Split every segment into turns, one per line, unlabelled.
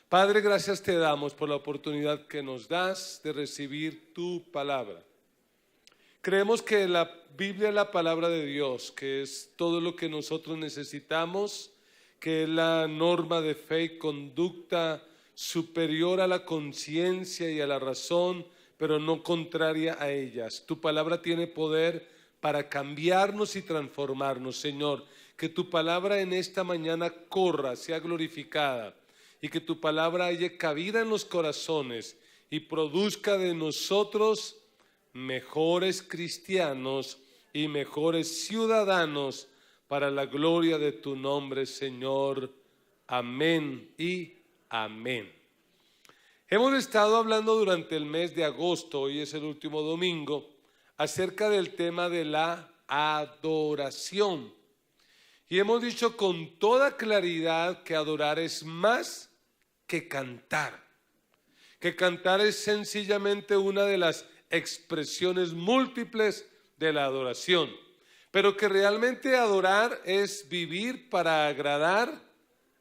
Padre, gracias te damos por la oportunidad que nos das de recibir tu palabra. Creemos que la Biblia es la palabra de Dios, que es todo lo que nosotros necesitamos, que es la norma de fe y conducta superior a la conciencia y a la razón, pero no contraria a ellas. Tu palabra tiene poder para cambiarnos y transformarnos, Señor. Que tu palabra en esta mañana corra, sea glorificada, y que tu palabra haya cabida en los corazones y produzca de nosotros mejores cristianos y mejores ciudadanos para la gloria de tu nombre, Señor. Amén y amén. Hemos estado hablando durante el mes de agosto, hoy es el último domingo, acerca del tema de la adoración. Y hemos dicho con toda claridad que adorar es más que cantar. Que cantar es sencillamente una de las expresiones múltiples de la adoración. Pero que realmente adorar es vivir para agradar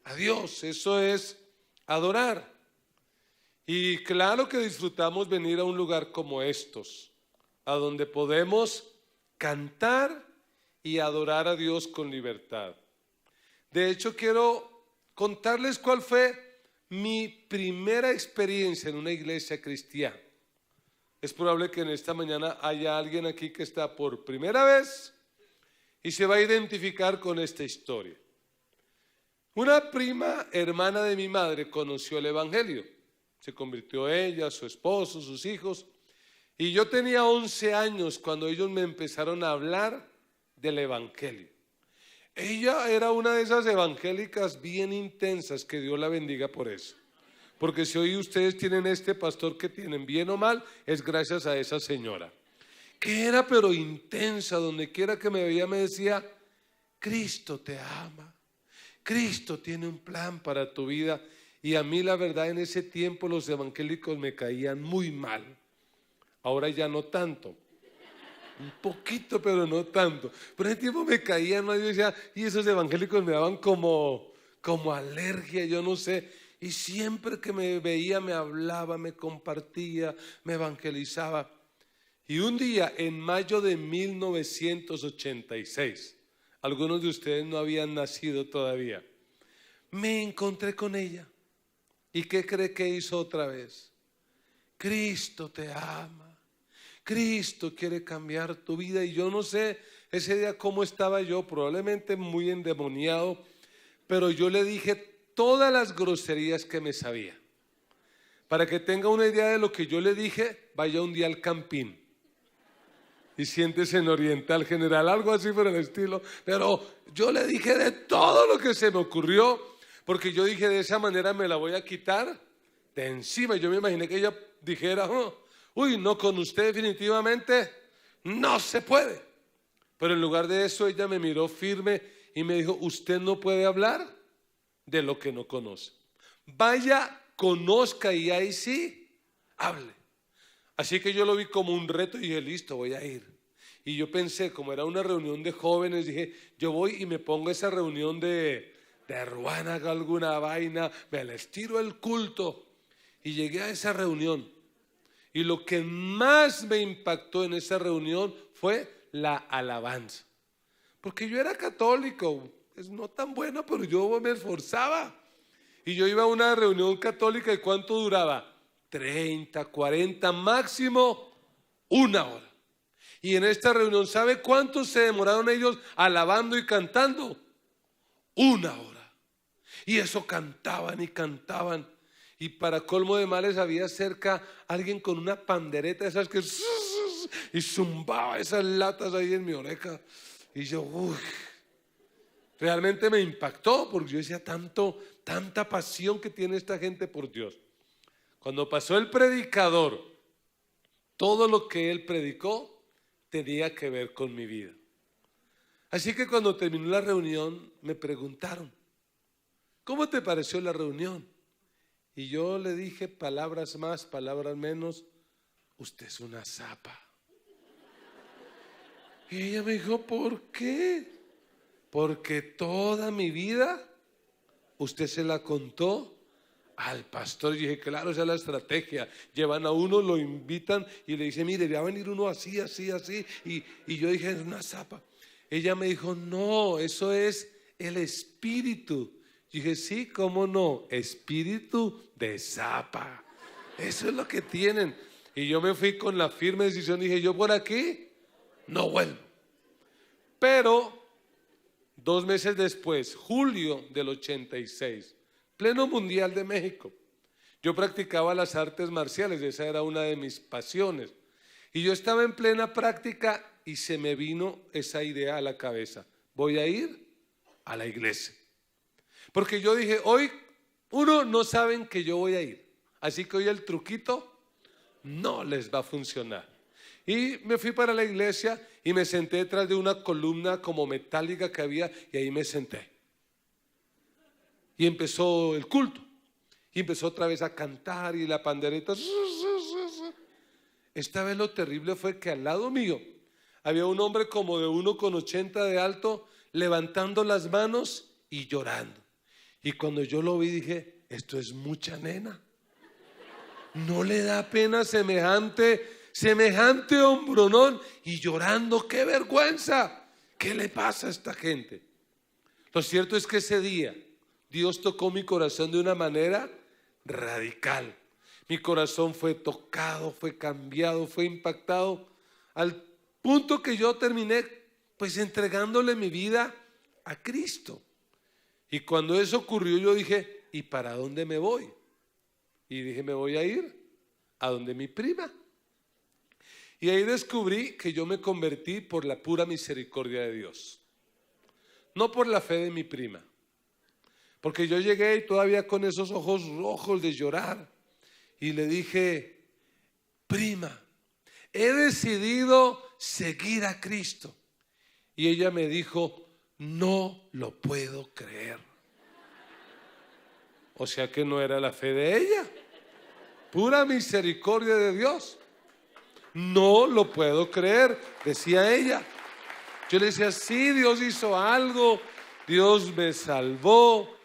a Dios. Eso es adorar. Y claro que disfrutamos venir a un lugar como estos, a donde podemos cantar y adorar a Dios con libertad. De hecho, quiero contarles cuál fue mi primera experiencia en una iglesia cristiana. Es probable que en esta mañana haya alguien aquí que está por primera vez y se va a identificar con esta historia. Una prima hermana de mi madre conoció el evangelio. Se convirtió ella, su esposo, sus hijos. Y yo tenía 11 años cuando ellos me empezaron a hablar del evangelio. Ella era una de esas evangélicas bien intensas, que Dios la bendiga por eso. Porque si hoy ustedes tienen este pastor que tienen, bien o mal, es gracias a esa señora. Que era pero intensa, donde quiera que me veía me decía: Cristo te ama, Cristo tiene un plan para tu vida. Y a mí la verdad en ese tiempo los evangélicos me caían muy mal. Ahora ya no tanto. Un poquito, pero no tanto. Pero en ese tiempo me caían mal. Yo decía, y esos evangélicos me daban como alergia, yo no sé. Y siempre que me veía me hablaba, me compartía, me evangelizaba. Y un día en mayo de 1986, algunos de ustedes no habían nacido todavía, me encontré con ella. ¿Y qué cree que hizo otra vez? Cristo te ama. Cristo quiere cambiar tu vida. Y yo no sé ese día cómo estaba yo, probablemente muy endemoniado, pero yo le dije todas las groserías que me sabía. Para que tenga una idea de lo que yo le dije, vaya un día al Campín y siéntese en Oriental General, algo así por el estilo. Pero yo le dije de todo lo que se me ocurrió, porque yo dije, de esa manera me la voy a quitar de encima. Yo me imaginé que ella dijera: uy, no, con usted definitivamente no se puede. Pero en lugar de eso, ella me miró firme y me dijo: usted no puede hablar de lo que no conoce. Vaya, conozca y ahí sí, hable. Así que yo lo vi como un reto y dije: listo, voy a ir. Y yo pensé, como era una reunión de jóvenes, dije: yo voy y me pongo esa reunión de Ruana, haga alguna vaina, me les tiro el culto. Y llegué a esa reunión. Y lo que más me impactó en esa reunión fue la alabanza. Porque yo era católico, es no tan bueno, pero yo me esforzaba. Y yo iba a una reunión católica, ¿y cuánto duraba? 30, 40, máximo una hora. Y en esta reunión, ¿sabe cuánto se demoraron ellos alabando y cantando? Una hora. Y eso cantaban y cantaban. Y para colmo de males había cerca alguien con una pandereta, esas que y zumbaba esas latas ahí en mi oreja. Y yo, realmente me impactó, porque yo decía, tanta pasión que tiene esta gente por Dios. Cuando pasó el predicador, todo lo que él predicó tenía que ver con mi vida. Así que cuando terminó la reunión me preguntaron: ¿cómo te pareció la reunión? Y yo le dije, palabras más, palabras menos: usted es una zapa. Y ella me dijo: ¿por qué? Porque toda mi vida usted se la contó al pastor. Y dije, claro, esa es la estrategia. Llevan a uno, lo invitan y le dicen, mire, va a venir uno así, así, así. Y yo dije, es una zapa. Ella me dijo, no, eso es el espíritu. Y dije, sí, ¿cómo no? Espíritu de zapa. Eso es lo que tienen. Y yo me fui con la firme decisión. Dije, yo por aquí no vuelvo. Pero 2 meses después, julio del 86, pleno Mundial de México, yo practicaba las artes marciales, esa era una de mis pasiones. Y yo estaba en plena práctica y se me vino esa idea a la cabeza. Voy a ir a la iglesia. Porque yo dije, hoy no saben que yo voy a ir. Así que hoy el truquito no les va a funcionar. Y me fui para la iglesia y me senté detrás de una columna como metálica que había y ahí me senté. Y empezó el culto. Y empezó otra vez a cantar y la pandereta. Esta vez lo terrible fue que al lado mío había un hombre como de 1,80 de alto levantando las manos y llorando. Y cuando yo lo vi dije, esto es mucha nena. No le da pena semejante hombronón y llorando. ¡Qué vergüenza! ¿Qué le pasa a esta gente? Lo cierto es que ese día Dios tocó mi corazón de una manera radical. Mi corazón fue tocado, fue cambiado, fue impactado al punto que yo terminé pues entregándole mi vida a Cristo. Y cuando eso ocurrió yo dije, ¿y para dónde me voy? Y dije, me voy a ir a donde mi prima. Y ahí descubrí que yo me convertí por la pura misericordia de Dios, no por la fe de mi prima. Porque yo llegué y todavía con esos ojos rojos de llorar y le dije, prima, he decidido seguir a Cristo. Y ella me dijo, no lo puedo creer. O sea que no era la fe de ella, pura misericordia de Dios. No lo puedo creer, decía ella. Yo le decía, sí, Dios hizo algo, Dios me salvó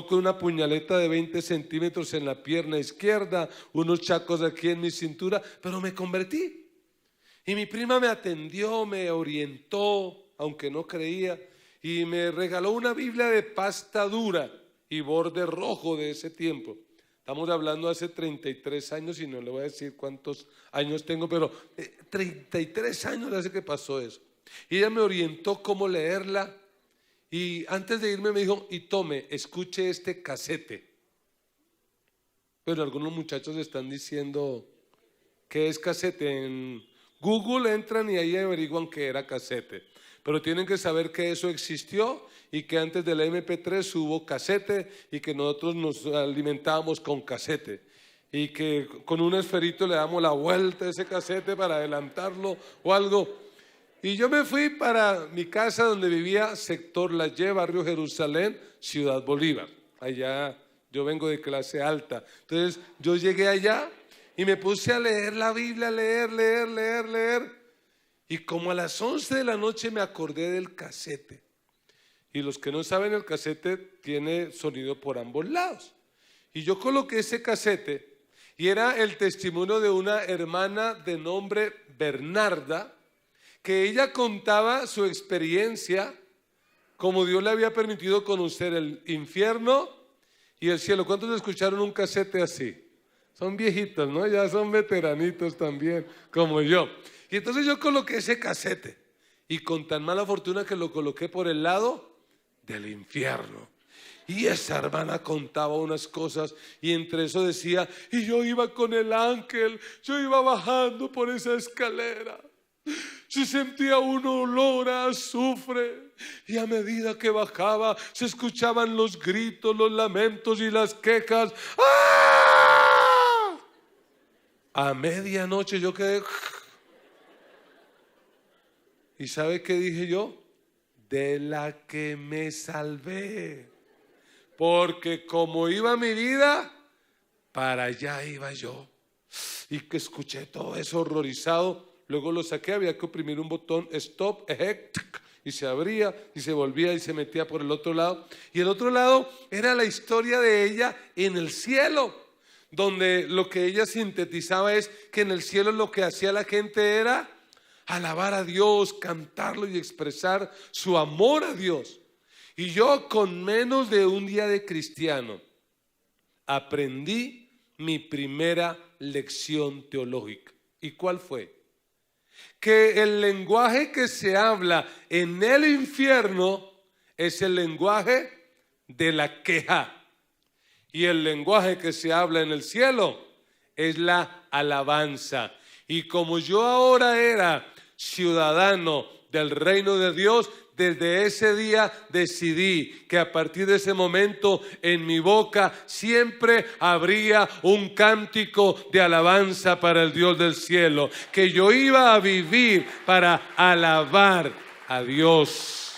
con una puñaleta de 20 centímetros en la pierna izquierda, unos chacos aquí en mi cintura, pero me convertí. Y mi prima me atendió, me orientó, aunque no creía, y me regaló una Biblia de pasta dura y borde rojo de ese tiempo. Estamos hablando hace 33 años y no le voy a decir cuántos años tengo, pero 33 años hace que pasó eso. Y ella me orientó cómo leerla y antes de irme me dijo, y tome, escuche este casete. Pero algunos muchachos están diciendo, ¿qué es casete? En Google entran y ahí averiguan que era casete. Pero tienen que saber que eso existió y que antes del MP3 hubo casete y que nosotros nos alimentábamos con casete y que con un esferito le damos la vuelta a ese casete para adelantarlo o algo. Y yo me fui para mi casa donde vivía, sector La Ye, barrio Jerusalén, Ciudad Bolívar. Allá yo vengo de clase alta. Entonces yo llegué allá y me puse a leer la Biblia, leer. Y como a las 11 de la noche me acordé del casete. Y los que no saben, el casete tiene sonido por ambos lados. Y yo coloqué ese casete y era el testimonio de una hermana de nombre Bernarda, que ella contaba su experiencia, como Dios le había permitido conocer el infierno y el cielo. ¿Cuántos escucharon un casete así? Son viejitos, ¿no? Ya son veteranitos también, como yo. Y entonces yo coloqué ese casete y con tan mala fortuna que lo coloqué por el lado del infierno. Y esa hermana contaba unas cosas y entre eso decía, y yo iba con el ángel, yo iba bajando por esa escalera. Se sentía un olor a azufre y a medida que bajaba se escuchaban los gritos, los lamentos y las quejas. ¡Ah! A medianoche yo quedé... ¿Y sabe qué dije yo? De la que me salvé. Porque como iba mi vida, para allá iba yo. Y que escuché todo eso horrorizado. Luego lo saqué, había que oprimir un botón, stop, eject, y se abría y se volvía y se metía por el otro lado. Y el otro lado era la historia de ella en el cielo, donde lo que ella sintetizaba es que en el cielo lo que hacía la gente era alabar a Dios, cantarlo y expresar su amor a Dios. Y yo, con menos de un día de cristiano, aprendí mi primera lección teológica. ¿Y cuál fue? Que el lenguaje que se habla en el infierno es el lenguaje de la queja, y el lenguaje que se habla en el cielo es la alabanza. Y como yo ahora era ciudadano del reino de Dios, desde ese día decidí que a partir de ese momento en mi boca siempre habría un cántico de alabanza para el Dios del cielo, que yo iba a vivir para alabar a Dios.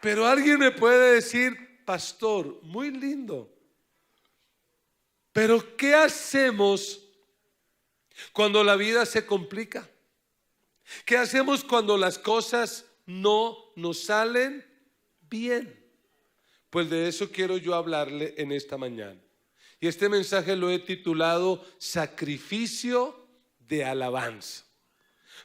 Pero alguien me puede decir: pastor, muy lindo, pero ¿qué hacemos cuando la vida se complica? ¿Qué hacemos cuando las cosas no nos salen bien? Pues de eso quiero yo hablarle en esta mañana. Y este mensaje lo he titulado Sacrificio de Alabanza.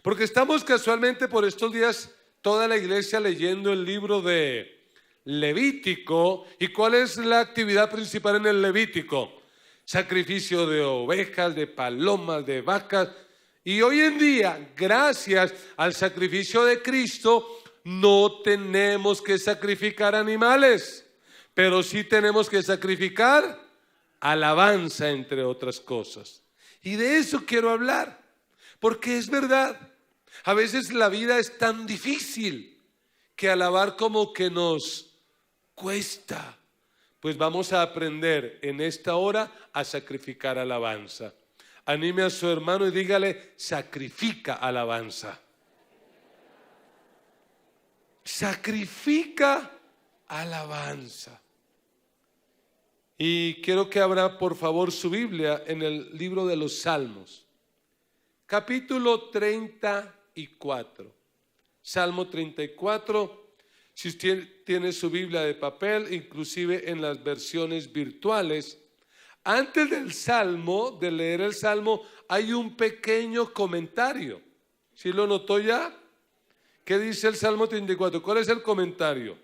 Porque estamos casualmente por estos días toda la iglesia leyendo el libro de Levítico. ¿Y cuál es la actividad principal en el Levítico? Sacrificio de ovejas, de palomas, de vacas. Y hoy en día, gracias al sacrificio de Cristo, no tenemos que sacrificar animales, pero sí tenemos que sacrificar alabanza, entre otras cosas. Y de eso quiero hablar, porque es verdad, a veces la vida es tan difícil que alabar como que nos cuesta. Pues vamos a aprender en esta hora a sacrificar alabanza. Anime a su hermano y dígale: sacrifica alabanza. Sacrifica alabanza. Y quiero que abra por favor su Biblia en el libro de los Salmos, capítulo 34. Salmo 34. Si usted tiene su Biblia de papel, inclusive en las versiones virtuales, antes del Salmo, de leer el Salmo, hay un pequeño comentario. ¿Sí lo notó ya? ¿Qué dice el Salmo 34? ¿Cuál es el comentario?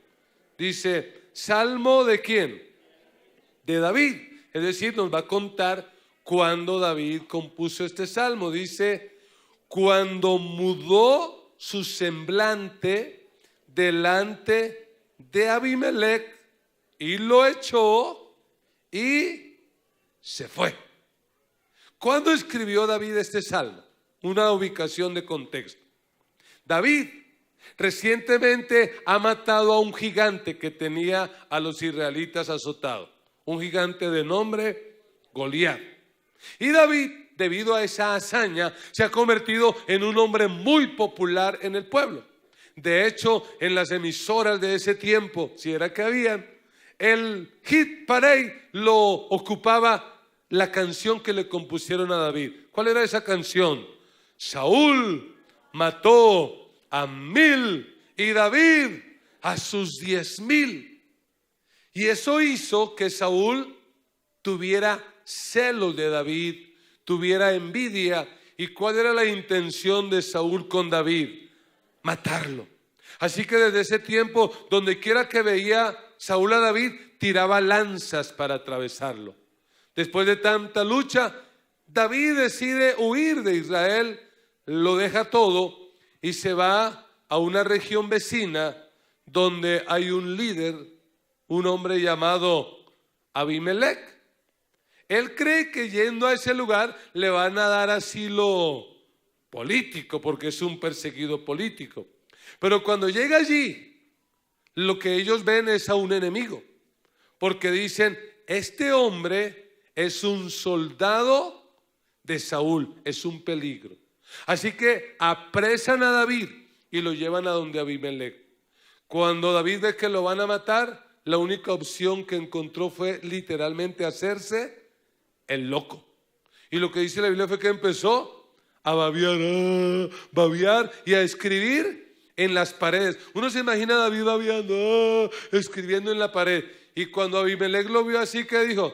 Dice: ¿Salmo de quién? De David. Es decir, nos va a contar cuándo David compuso este Salmo. Dice: cuando mudó su semblante delante de Abimelech y lo echó y se fue. ¿Cuándo escribió David este salmo? Una ubicación de contexto. David recientemente ha matado a un gigante que tenía a los israelitas azotados, un gigante de nombre Goliat. Y David, debido a esa hazaña, se ha convertido en un hombre muy popular en el pueblo. De hecho, en las emisoras de ese tiempo, si era que habían, el hit parade lo ocupaba la canción que le compusieron a David. ¿Cuál era esa canción? Saúl mató a 1000 y David a sus 10,000. Y eso hizo que Saúl tuviera celos de David, tuviera envidia. ¿Y cuál era la intención de Saúl con David? Matarlo. Así que desde ese tiempo, donde quiera que veía Saúl a David, tiraba lanzas para atravesarlo. Después de tanta lucha, David decide huir de Israel, lo deja todo y se va a una región vecina donde hay un líder, un hombre llamado Abimelech. Él cree que yendo a ese lugar le van a dar asilo político porque es un perseguido político. Pero cuando llega allí, lo que ellos ven es a un enemigo, porque dicen: este hombre es un soldado de Saúl, es un peligro. Así que apresan a David y lo llevan a donde Abimelech. Cuando David ve que lo van a matar, la única opción que encontró fue literalmente hacerse el loco. Y lo que dice la Biblia fue que empezó a babear y a escribir en las paredes. Uno se imagina a David babeando, escribiendo en la pared. Y cuando Abimelech lo vio así, que dijo: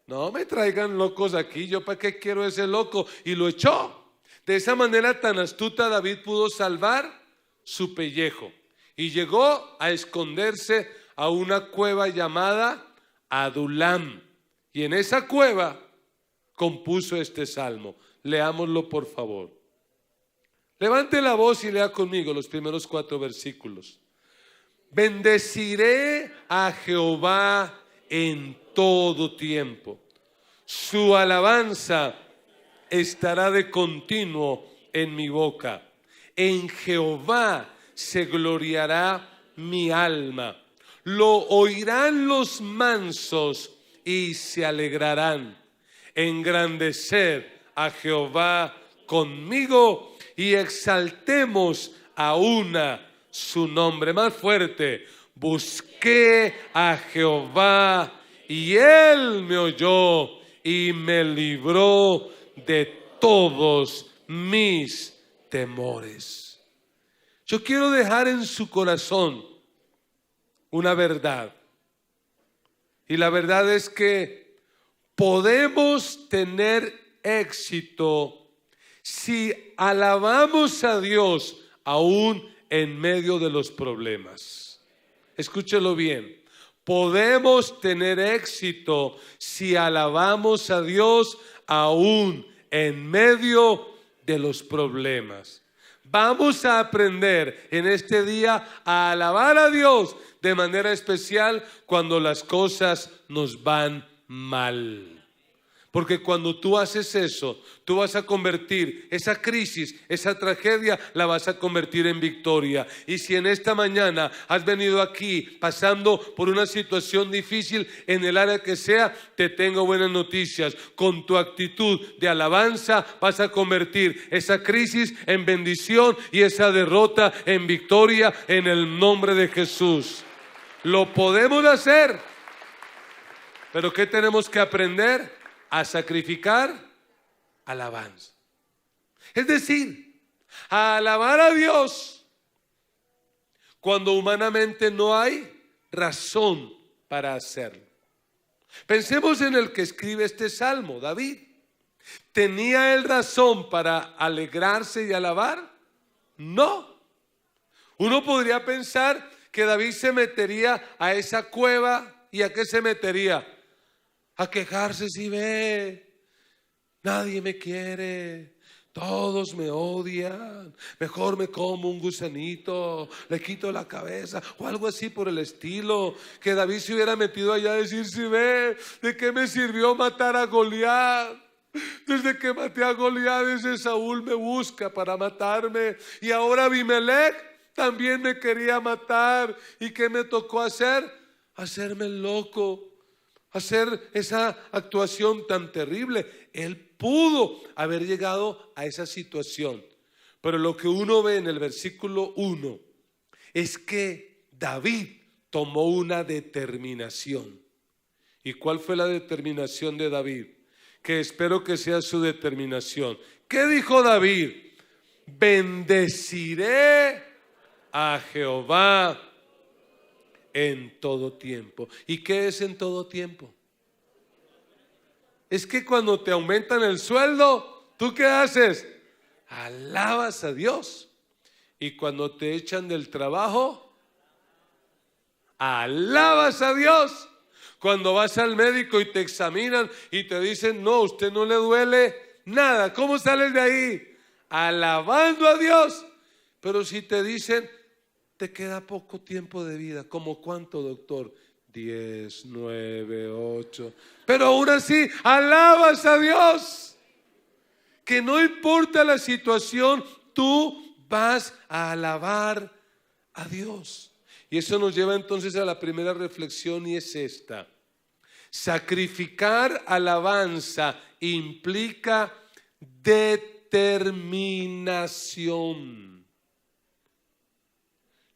no me traigan locos aquí, yo para qué quiero ese loco, y lo echó. De esa manera tan astuta David pudo salvar su pellejo y llegó a esconderse a una cueva llamada Adulam, y en esa cueva compuso este salmo. Leámoslo, por favor. Levante la voz y lea conmigo los primeros 4 versículos. Bendeciré a Jehová en todo tiempo. Su alabanza estará de continuo en mi boca. En Jehová se gloriará mi alma. Lo oirán los mansos y se alegrarán. Engrandecer a Jehová conmigo y exaltemos a una su nombre. Más fuerte. Busqué a Jehová y él me oyó y me libró de todos mis temores. Yo quiero dejar en su corazón una verdad. Y la verdad es que podemos tener éxito si alabamos a Dios aún en medio de los problemas. Escúchelo bien. Podemos tener éxito si alabamos a Dios aún en medio de los problemas. Vamos a aprender en este día a alabar a Dios de manera especial cuando las cosas nos van mal. Porque cuando tú haces eso, tú vas a convertir esa crisis, esa tragedia, la vas a convertir en victoria. Y si en esta mañana has venido aquí pasando por una situación difícil en el área que sea, te tengo buenas noticias. Con tu actitud de alabanza vas a convertir esa crisis en bendición y esa derrota en victoria en el nombre de Jesús. Lo podemos hacer, pero ¿qué tenemos que aprender? A sacrificar alabanza. Es decir, a alabar a Dios cuando humanamente no hay razón para hacerlo. Pensemos en el que escribe este salmo, David. ¿Tenía él razón para alegrarse y alabar? No. Uno podría pensar que David se metería a esa cueva. ¿Y a qué se metería? A quejarse. Si ve, nadie me quiere, todos me odian, mejor me como un gusanito, le quito la cabeza, o algo así por el estilo. Que David se hubiera metido allá a decir: si ve, ¿de qué me sirvió matar a Goliat? Desde que maté a Goliat, ese Saúl me busca para matarme, y ahora Abimelech también me quería matar. ¿Y qué me tocó hacer? Hacerme el loco, hacer esa actuación tan terrible. Él pudo haber llegado a esa situación, pero lo que uno ve en el versículo 1 es que David tomó una determinación. ¿Y cuál fue la determinación de David? Que espero que sea su determinación. ¿Qué dijo David? Bendeciré a Jehová en todo tiempo. ¿Y qué es en todo tiempo? Es que cuando te aumentan el sueldo, ¿tú qué haces? Alabas a Dios. Y cuando te echan del trabajo, alabas a Dios. Cuando vas al médico y te examinan y te dicen: no, usted no le duele nada, ¿cómo sales de ahí? Alabando a Dios. Pero si te dicen: te queda poco tiempo de vida. ¿Cómo cuánto, doctor? 10, 9, 8. Pero aún así alabas a Dios. Que no importa la situación, tú vas a alabar a Dios. Y eso nos lleva entonces a la primera reflexión, y es esta: sacrificar alabanza implica determinación.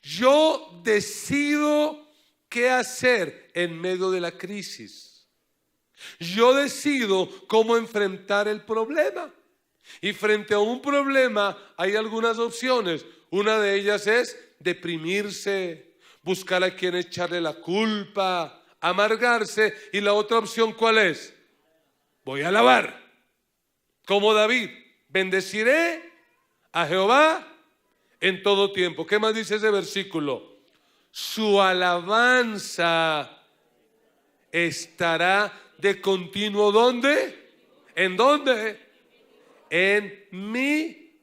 Yo decido qué hacer en medio de la crisis. Yo decido cómo enfrentar el problema. Y frente a un problema hay algunas opciones. Una de ellas es deprimirse, buscar a quien echarle la culpa, amargarse. Y la otra opción, ¿cuál es? Voy a alabar. Como David, bendeciré a Jehová en todo tiempo. ¿Qué más dice ese versículo? Su alabanza estará de continuo, ¿dónde? ¿En dónde? En mi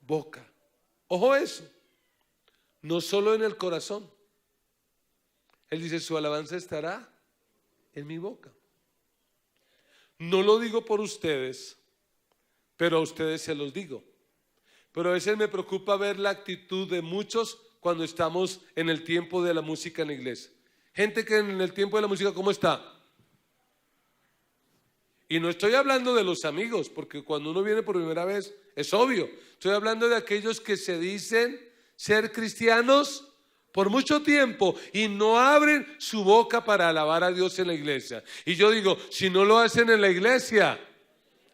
boca. Ojo eso. No solo en el corazón. Él dice, su alabanza estará en mi boca. No lo digo por ustedes, pero a ustedes se los digo. Pero a veces me preocupa ver la actitud de muchos cuando estamos en el tiempo de la música en la iglesia. Gente que en el tiempo de la música, ¿cómo está? Y no estoy hablando de los amigos, porque cuando uno viene por primera vez, es obvio. Estoy hablando de aquellos que se dicen ser cristianos por mucho tiempo y no abren su boca para alabar a Dios en la iglesia. Y yo digo, si no lo hacen en la iglesia,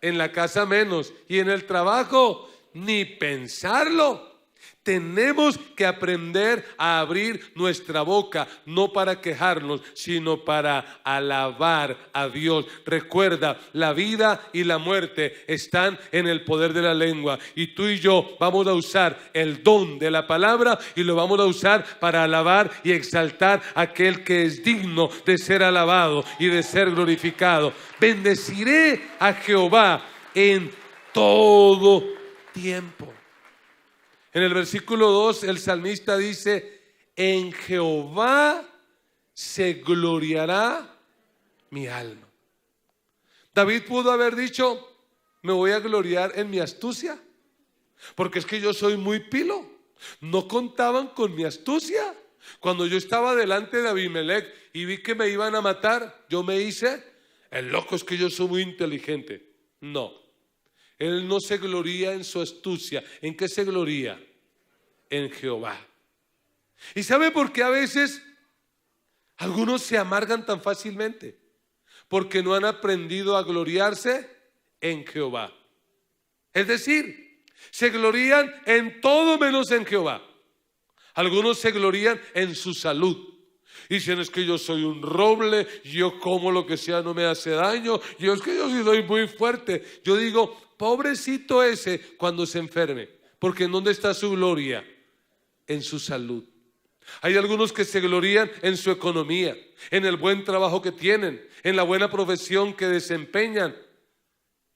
en la casa menos, y en el trabajo, ni pensarlo. Tenemos que aprender a abrir nuestra boca, no para quejarnos, sino para alabar a Dios. Recuerda, la vida y la muerte están en el poder de la lengua. Y tú y yo vamos a usar el don de la palabra y lo vamos a usar para alabar y exaltar a aquel que es digno de ser alabado y de ser glorificado. Bendeciré a Jehová en todo tiempo. En el versículo 2 el salmista dice, en Jehová se gloriará mi alma. David pudo haber dicho, me voy a gloriar en mi astucia, porque es que yo soy muy pilo. No contaban con mi astucia. Cuando yo estaba delante de Abimelech y vi que me iban a matar, yo me hice el loco, es que yo soy muy inteligente. No. Él no se gloría en su astucia. ¿En qué se gloría? En Jehová. ¿Y sabe por qué a veces algunos se amargan tan fácilmente? Porque no han aprendido a gloriarse en Jehová. Es decir, se glorían en todo menos en Jehová. Algunos se glorían en su salud. Dicen, es que yo soy un roble, yo como lo que sea no me hace daño, es que yo sí soy muy fuerte. Yo digo, pobrecito ese cuando se enferme, porque ¿en dónde está su gloria? En su salud. Hay algunos que se glorían en su economía, en el buen trabajo que tienen, en la buena profesión que desempeñan.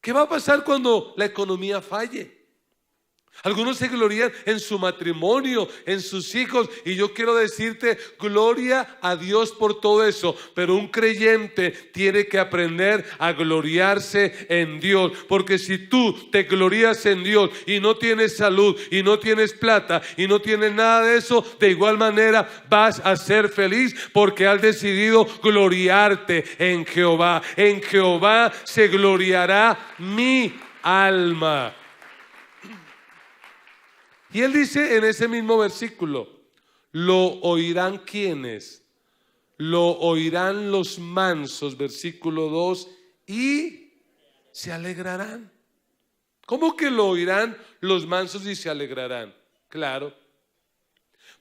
¿Qué va a pasar cuando la economía falle? Algunos se glorían en su matrimonio, en sus hijos, y yo quiero decirte, gloria a Dios por todo eso, pero un creyente tiene que aprender a gloriarse en Dios, porque si tú te glorías en Dios y no tienes salud, y no tienes plata, y no tienes nada de eso, de igual manera vas a ser feliz, porque has decidido gloriarte en Jehová. En Jehová se gloriará mi alma. Y él dice en ese mismo versículo, lo oirán ¿quiénes? Lo oirán los mansos, versículo 2, y se alegrarán. ¿Cómo que lo oirán los mansos y se alegrarán? Claro,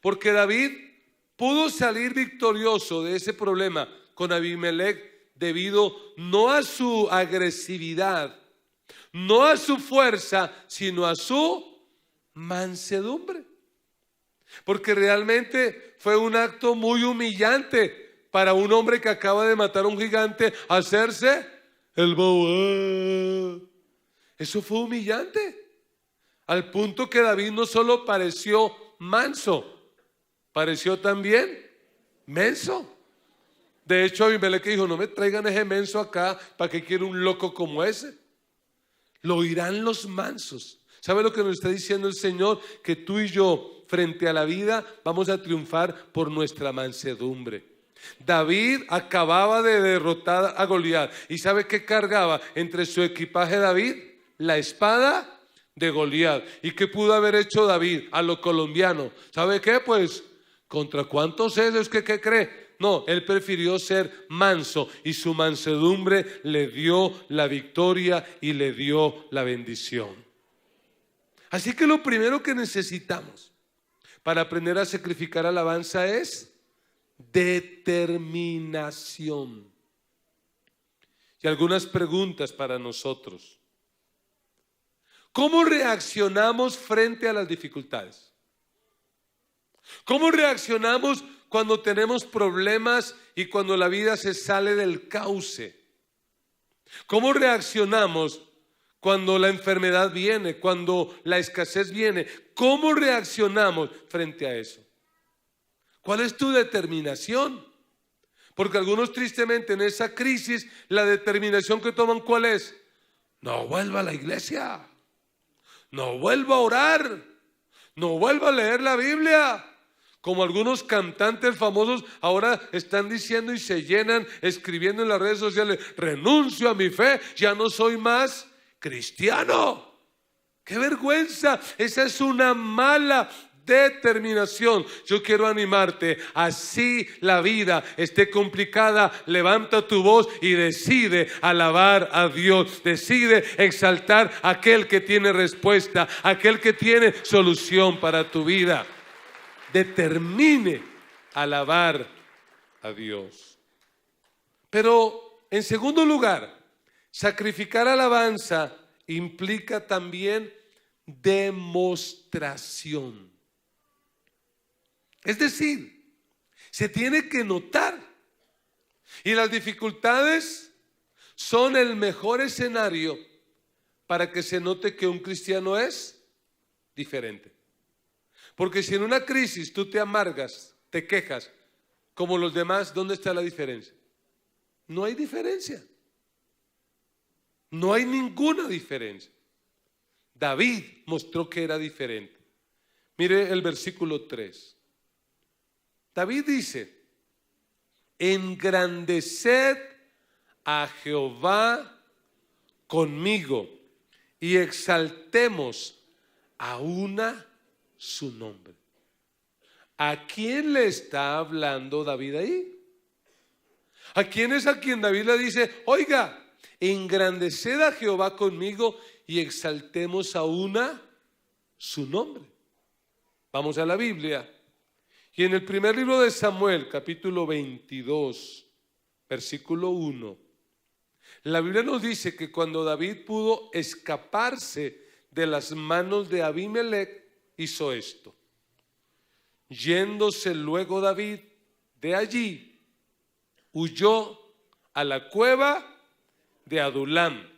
porque David pudo salir victorioso de ese problema con Abimelech debido no a su agresividad, no a su fuerza, sino a su mansedumbre. Porque realmente fue un acto muy humillante para un hombre que acaba de matar a un gigante, hacerse el bobo. Eso fue humillante, al punto que David no solo pareció manso, pareció también menso. De hecho, Abimelech dijo, no me traigan ese menso acá, ¿para qué quiero un loco como ese? Lo oirán los mansos. ¿Sabe lo que nos está diciendo el Señor? Que tú y yo, frente a la vida, vamos a triunfar por nuestra mansedumbre. David acababa de derrotar a Goliat. ¿Y sabe qué cargaba entre su equipaje David? La espada de Goliat. ¿Y qué pudo haber hecho David a lo colombiano? ¿Sabe qué? Pues, ¿contra cuántos es que qué cree? No, él prefirió ser manso y su mansedumbre le dio la victoria y le dio la bendición. Así que lo primero que necesitamos para aprender a sacrificar alabanza es determinación. Y algunas preguntas para nosotros. ¿Cómo reaccionamos frente a las dificultades? ¿Cómo reaccionamos cuando tenemos problemas y cuando la vida se sale del cauce? ¿Cómo reaccionamos cuando la enfermedad viene, cuando la escasez viene? ¿Cómo reaccionamos frente a eso? ¿Cuál es tu determinación? Porque algunos tristemente en esa crisis, la determinación que toman, ¿cuál es? No vuelva a la iglesia, no vuelva a orar, no vuelva a leer la Biblia. Como algunos cantantes famosos ahora están diciendo y se llenan escribiendo en las redes sociales: renuncio a mi fe, ya no soy más cristiano. ¡Qué vergüenza! Esa es una mala determinación. Yo quiero animarte, así la vida esté complicada, levanta tu voz y decide alabar a Dios, decide exaltar a aquel que tiene respuesta, aquel que tiene solución para tu vida. Determine alabar a Dios. Pero en segundo lugar, sacrificar alabanza implica también demostración. Es decir, se tiene que notar. Y las dificultades son el mejor escenario para que se note que un cristiano es diferente. Porque si en una crisis tú te amargas, te quejas como los demás, ¿dónde está la diferencia? No hay diferencia. No hay ninguna diferencia. David mostró que era diferente. Mire el versículo 3. David dice: engrandeced a Jehová conmigo y exaltemos a una su nombre. ¿A quién le está hablando David ahí? ¿A quién es a quien David le dice: oiga, engrandeced a Jehová conmigo y exaltemos a una su nombre? Vamos a la Biblia. Y en el primer libro de Samuel, capítulo 22, versículo 1, la Biblia nos dice que cuando David pudo escaparse de las manos de Abimelech, hizo esto. Yéndose luego David de allí, huyó a la cueva de Adulam.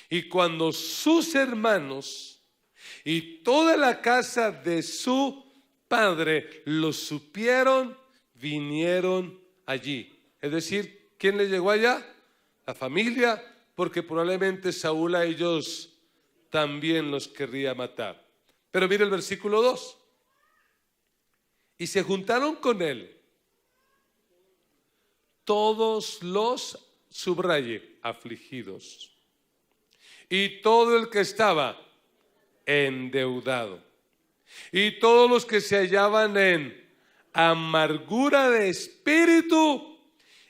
Y cuando sus hermanos y toda la casa de su padre lo supieron, vinieron allí. Es decir, ¿quién le llegó allá? La familia, porque probablemente Saúl a ellos también los querría matar. Pero mire el versículo 2. Y se juntaron con él todos los, subraye, afligidos, y todo el que estaba endeudado, y todos los que se hallaban en amargura de espíritu,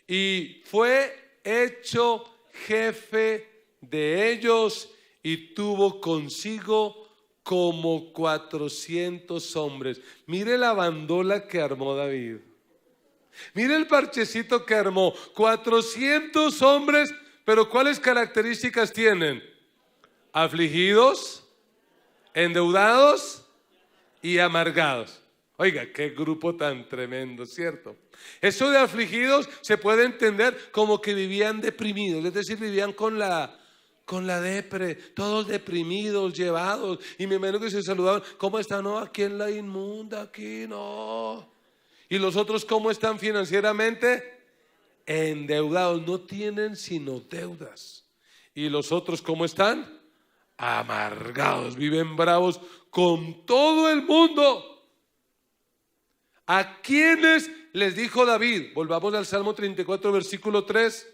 y fue hecho jefe de ellos, y tuvo consigo como 400 hombres. Mire la bandola que armó David. Mire el parchecito que armó. 400 hombres, pero ¿cuáles características tienen? Afligidos, endeudados y amargados. Oiga, qué grupo tan tremendo, ¿cierto? Eso de afligidos se puede entender como que vivían deprimidos, es decir, vivían con la depre, todos deprimidos, llevados, y me imagino que se saludaban: ¿cómo están? No, aquí en la inmunda, aquí no. ¿Y los otros cómo están financieramente? Endeudados, no tienen sino deudas. ¿Y los otros cómo están? Amargados, viven bravos con todo el mundo. ¿A quiénes les dijo David? Volvamos al Salmo 34, versículo 3.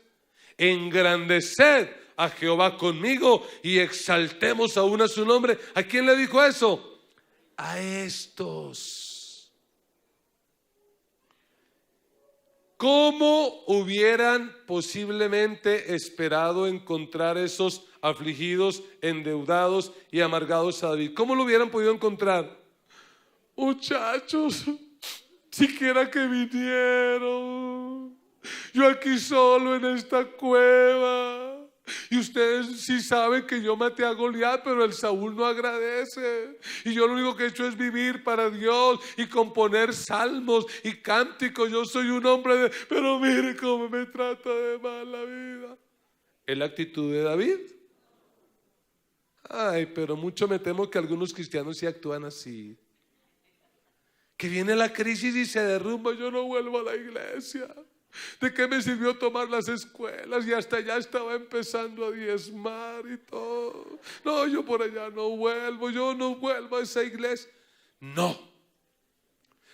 Engrandeced a Jehová conmigo y exaltemos aún a su nombre. ¿A quién le dijo eso? A estos. ¿Cómo hubieran posiblemente esperado encontrar esos afligidos, endeudados y amargados a David. ¿Cómo lo hubieran podido encontrar? Muchachos, siquiera que vinieron. Yo aquí solo en esta cueva. Y ustedes sí saben que yo maté a Goliat, pero el Saúl no agradece. Y yo lo único que he hecho es vivir para Dios y componer salmos y cánticos. Yo soy un hombre de... Pero mire cómo me trata de mal la vida. ¿Es la actitud de David? Ay, pero mucho me temo que algunos cristianos sí actúan así. Que viene la crisis y se derrumba. Yo no vuelvo a la iglesia. ¿De qué me sirvió tomar las escuelas? Y hasta allá estaba empezando a diezmar y todo. No, yo por allá no vuelvo. Yo no vuelvo a esa iglesia. No.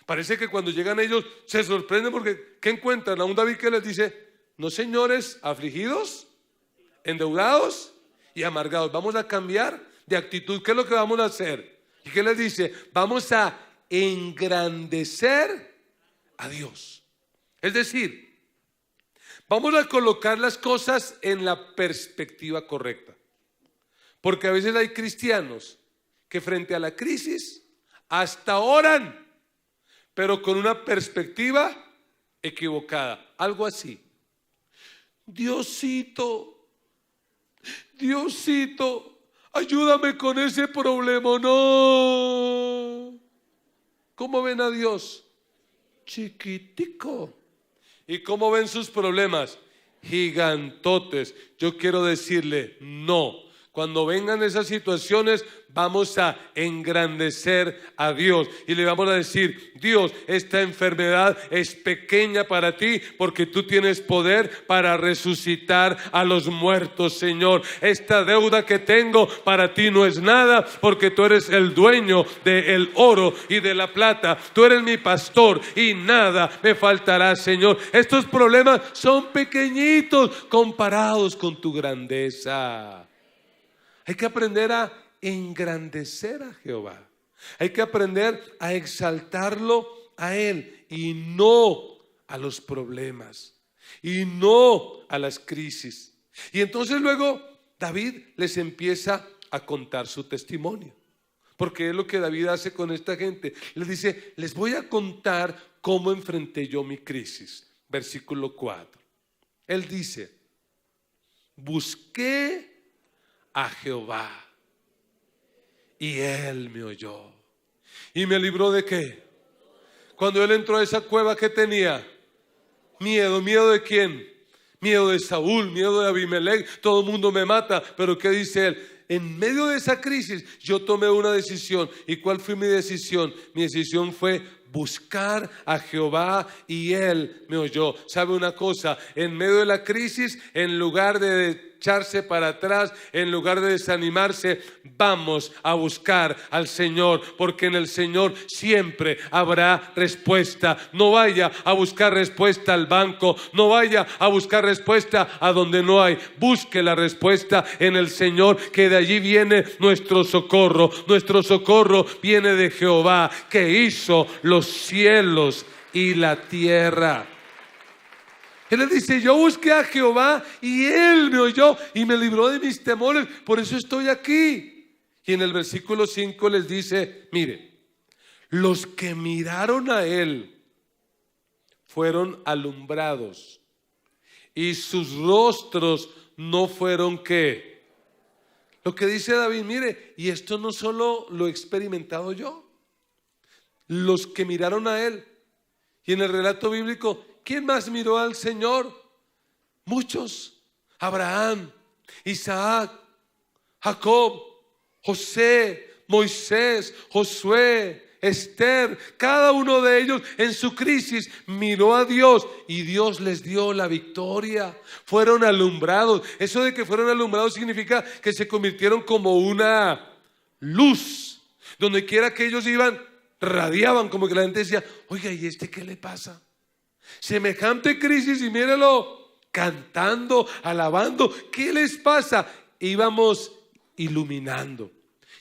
Parece que cuando llegan ellos se sorprenden porque ¿qué encuentran? A un David que les dice: no, señores, afligidos, endeudados y amargados. Vamos a cambiar de actitud. ¿Qué es lo que vamos a hacer? ¿Y qué les dice? Vamos a engrandecer a Dios. Es decir, vamos a colocar las cosas en la perspectiva correcta. Porque a veces hay cristianos que frente a la crisis hasta oran, pero con una perspectiva equivocada. Algo así. Diosito, Diosito, ayúdame con ese problema. No. ¿Cómo ven a Dios? Chiquitico. ¿Y cómo ven sus problemas? Gigantotes. Yo quiero decirle, no. Cuando vengan esas situaciones, vamos a engrandecer a Dios y le vamos a decir: Dios, esta enfermedad es pequeña para ti porque tú tienes poder para resucitar a los muertos, Señor. Esta deuda que tengo para ti no es nada porque tú eres el dueño del oro y de la plata. Tú eres mi pastor y nada me faltará, Señor. Estos problemas son pequeñitos comparados con tu grandeza. Hay que aprender a engrandecer a Jehová. Hay que aprender a exaltarlo a Él y no a los problemas y no a las crisis. Y entonces luego David les empieza a contar su testimonio, porque es lo que David hace con esta gente. Les dice: les voy a contar cómo enfrenté yo mi crisis. Versículo 4. Él dice: busqué a Jehová y Él me oyó y me libró ¿de qué? Cuando él entró a esa cueva, ¿qué tenía? Miedo. ¿Miedo de quién? Miedo de Saúl, miedo de Abimelech. Todo el mundo me mata. Pero ¿qué dice él? En medio de esa crisis yo tomé una decisión. ¿Y cuál fue mi decisión? Mi decisión fue buscar a Jehová y Él me oyó. ¿Sabe una cosa? En medio de la crisis, en lugar de echarse para atrás, en lugar de desanimarse, vamos a buscar al Señor, porque en el Señor siempre habrá respuesta. No vaya a buscar respuesta al banco, no vaya a buscar respuesta a donde no hay. Busque la respuesta en el Señor, que de allí viene nuestro socorro. Nuestro socorro viene de Jehová, que hizo los cielos y la tierra. Él les dice: yo busqué a Jehová y Él me oyó y me libró de mis temores, por eso estoy aquí. Y en el versículo 5 les dice: mire, los que miraron a Él fueron alumbrados y sus rostros no fueron ¿qué? Lo que dice David, mire, y esto no solo lo he experimentado yo, los que miraron a Él. Y en el relato bíblico, ¿quién más miró al Señor? Muchos. Abraham, Isaac, Jacob, José, Moisés, Josué, Esther. Cada uno de ellos en su crisis miró a Dios y Dios les dio la victoria. Fueron alumbrados. Eso de que fueron alumbrados significa que se convirtieron como una luz. Donde quiera que ellos iban, radiaban, como que la gente decía: oiga, ¿y este qué le pasa? Semejante crisis y mírelo cantando, alabando. ¿Qué les pasa? Íbamos iluminando.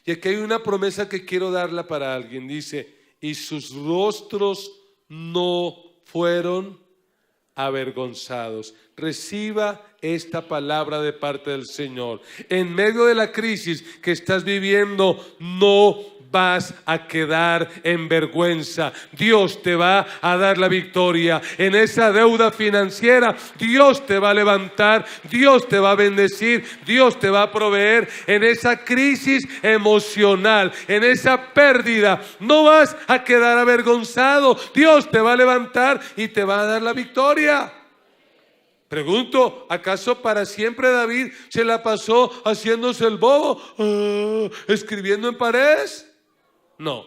Y aquí hay una promesa que quiero darla para alguien. Dice: y sus rostros no fueron avergonzados. Reciba esta palabra de parte del Señor. En medio de la crisis que estás viviendo, no vas a quedar en vergüenza. Dios te va a dar la victoria. En esa deuda financiera, Dios te va a levantar, Dios te va a bendecir, Dios te va a proveer. En esa crisis emocional, en esa pérdida, no vas a quedar avergonzado. Dios te va a levantar y te va a dar la victoria. Pregunto, ¿acaso para siempre David se la pasó haciéndose el bobo, escribiendo en paredes? No,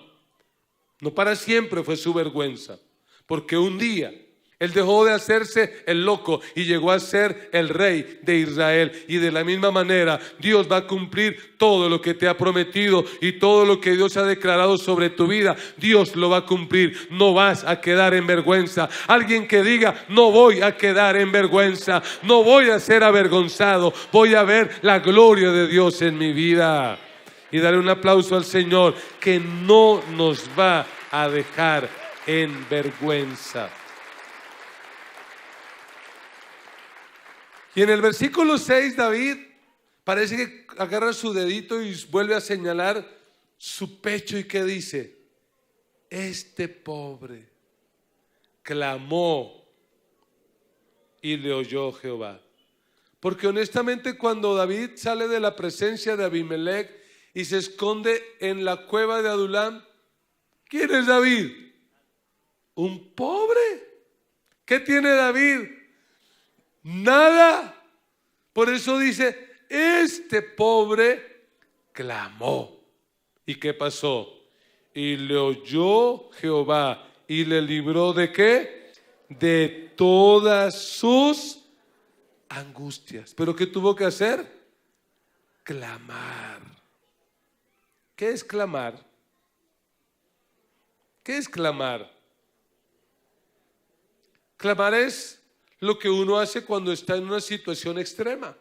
no para siempre fue su vergüenza, porque un día él dejó de hacerse el loco y llegó a ser el rey de Israel. Y de la misma manera Dios va a cumplir todo lo que te ha prometido y todo lo que Dios ha declarado sobre tu vida. Dios lo va a cumplir. No vas a quedar en vergüenza. Alguien que diga: no voy a quedar en vergüenza, no voy a ser avergonzado, voy a ver la gloria de Dios en mi vida. Y darle un aplauso al Señor, que no nos va a dejar en vergüenza. Y en el versículo 6, David parece que agarra su dedito y vuelve a señalar su pecho. ¿Y qué dice? Este pobre clamó y le oyó Jehová. Porque honestamente, cuando David sale de la presencia de Abimelech y se esconde en la cueva de Adulam, ¿quién es David? Un pobre. ¿Qué tiene David? Nada. Por eso dice: este pobre clamó. ¿Y qué pasó? Y le oyó Jehová y le libró ¿de qué? De todas sus angustias. ¿Pero qué tuvo que hacer? Clamar. ¿Qué es clamar? ¿Qué es clamar? Clamar es lo que uno hace cuando está en una situación extrema.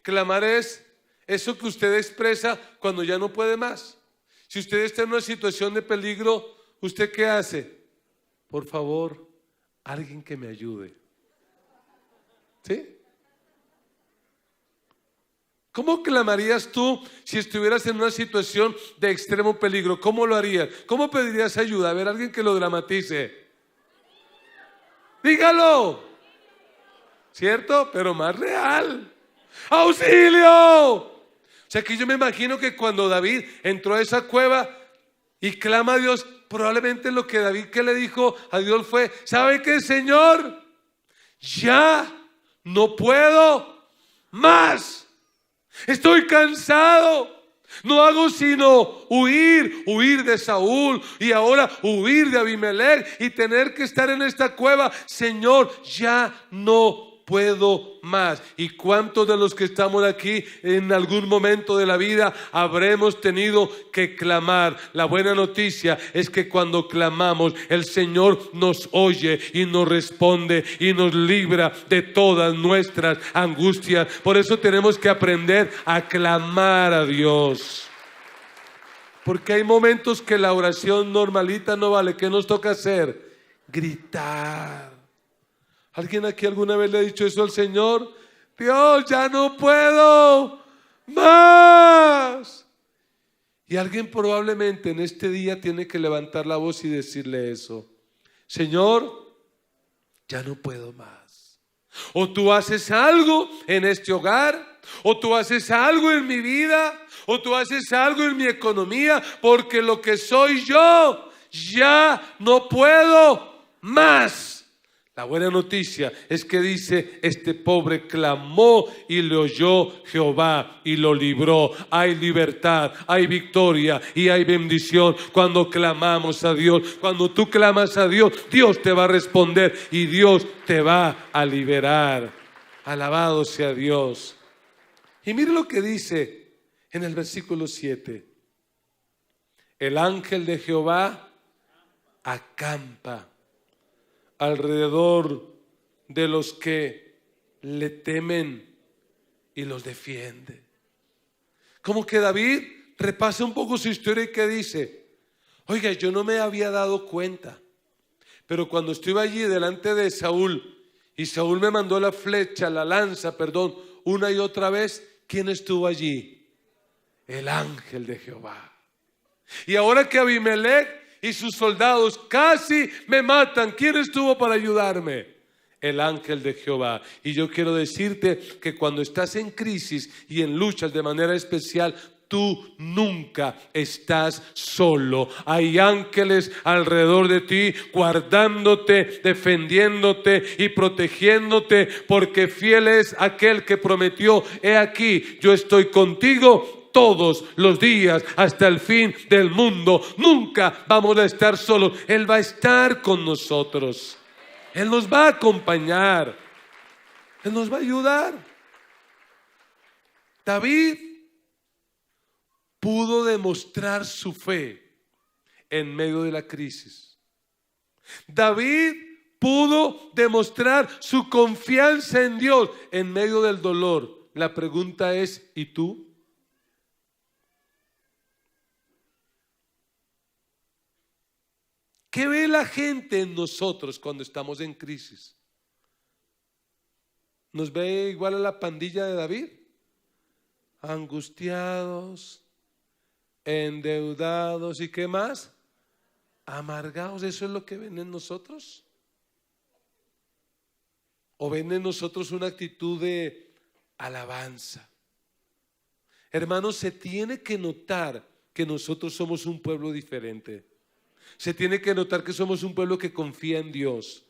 Clamar es eso que usted expresa cuando ya no puede más. Si usted está en una situación de peligro, ¿usted qué hace? Por favor, alguien que me ayude. ¿Sí? ¿Cómo clamarías tú si estuvieras en una situación de extremo peligro? ¿Cómo lo harías? ¿Cómo pedirías ayuda? A ver, alguien que lo dramatice. Dígalo. ¿Cierto? Pero más real. ¡Auxilio! O sea que yo me imagino que cuando David entró a esa cueva y clama a Dios, probablemente lo que David que le dijo a Dios fue: ¿sabe qué, Señor? Ya no puedo más. Estoy cansado. No hago sino huir de Saúl y ahora huir de Abimelech y tener que estar en esta cueva. Señor, ya no puedo más. ¿Y cuántos de los que estamos aquí en algún momento de la vida habremos tenido que clamar? La buena noticia es que cuando clamamos, el Señor nos oye y nos responde y nos libra de todas nuestras angustias. Por eso tenemos que aprender a clamar a Dios. Porque hay momentos que la oración normalita no vale. ¿Qué nos toca hacer? Gritar. ¿Alguien aquí alguna vez le ha dicho eso al Señor? Dios, ya no puedo más. Y alguien probablemente en este día tiene que levantar la voz y decirle eso: Señor, ya no puedo más. O tú haces algo en este hogar, o tú haces algo en mi vida, o tú haces algo en mi economía, porque lo que soy yo ya no puedo más. La buena noticia es que dice: este pobre clamó y le oyó Jehová y lo libró. Hay libertad, hay victoria y hay bendición cuando clamamos a Dios. Cuando tú clamas a Dios, Dios te va a responder y Dios te va a liberar. Alabado sea Dios. Y mire lo que dice en el versículo 7. El ángel de Jehová acampa alrededor de los que le temen y los defiende. Como que David repasa un poco su historia y que dice: oiga, yo no me había dado cuenta, pero cuando estuve allí delante de Saúl y Saúl me mandó la flecha, la lanza, perdón, una y otra vez, ¿quién estuvo allí? El ángel de Jehová. Y ahora que Abimelech y sus soldados casi me matan, ¿quién estuvo para ayudarme? El ángel de Jehová. Y yo quiero decirte que cuando estás en crisis y en luchas de manera especial, tú nunca estás solo. Hay ángeles alrededor de ti, guardándote, defendiéndote y protegiéndote, porque fiel es aquel que prometió: he aquí, yo estoy contigo todos los días hasta el fin del mundo. Nunca vamos a estar solos. Él va a estar con nosotros. Él nos va a acompañar. Él nos va a ayudar. David pudo demostrar su fe en medio de la crisis. David pudo demostrar su confianza en Dios en medio del dolor. La pregunta es, ¿y tú? ¿Qué ve la gente en nosotros cuando estamos en crisis? ¿Nos ve igual a la pandilla de David? Angustiados, endeudados, ¿y qué más? Amargados. ¿Eso es lo que ven en nosotros? ¿O ven en nosotros una actitud de alabanza? Hermanos, se tiene que notar que nosotros somos un pueblo diferente. Se tiene que notar que somos un pueblo que confía en Dios,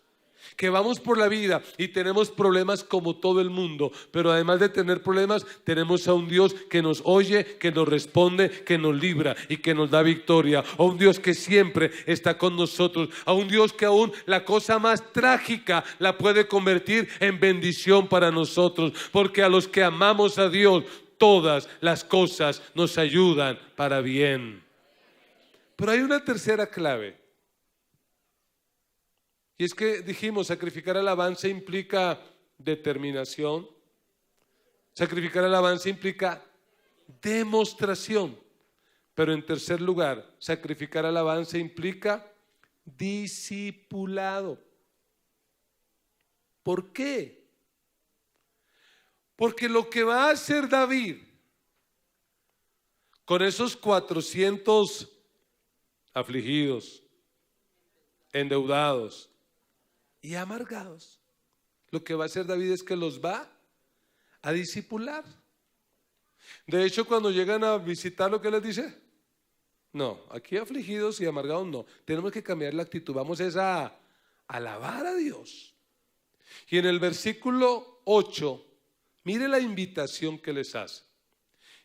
que vamos por la vida y tenemos problemas como todo el mundo, pero además de tener problemas, tenemos a un Dios que nos oye, que nos responde, que nos libra y que nos da victoria, a un Dios que siempre está con nosotros, a un Dios que aún la cosa más trágica la puede convertir en bendición para nosotros, porque a los que amamos a Dios, todas las cosas nos ayudan para bien. Pero hay una tercera clave, y es que dijimos, sacrificar alabanza implica determinación, sacrificar alabanza implica demostración, pero en tercer lugar, sacrificar alabanza implica discipulado. ¿Por qué? Porque lo que va a hacer David con esos 400 afligidos, endeudados y amargados, lo que va a hacer David es que los va a discipular. De hecho, cuando llegan a visitar, ¿lo que les dice? No, aquí afligidos y amargados no. Tenemos que cambiar la actitud. Vamos a alabar a Dios. Y en el versículo 8, mire la invitación que les hace.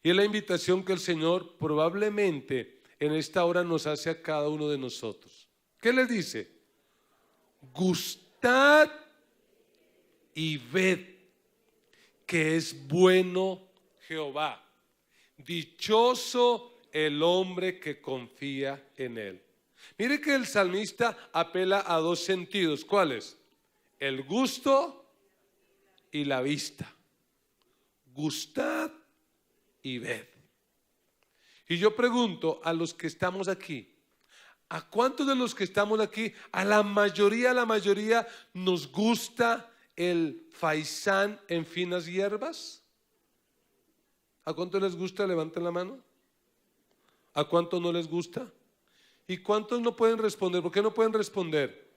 Y es la invitación que el Señor probablemente en esta hora nos hace a cada uno de nosotros. ¿Qué les dice? Gustad y ved que es bueno Jehová. Dichoso el hombre que confía en él. Mire que el salmista apela a dos sentidos. ¿Cuáles? El gusto y la vista. Gustad y ved. Y yo pregunto a los que estamos aquí, ¿a cuántos de los que estamos aquí, a la mayoría nos gusta el faisán en finas hierbas? ¿A cuántos les gusta? Levanten la mano. ¿A cuántos no les gusta? ¿Y cuántos no pueden responder? ¿Por qué no pueden responder?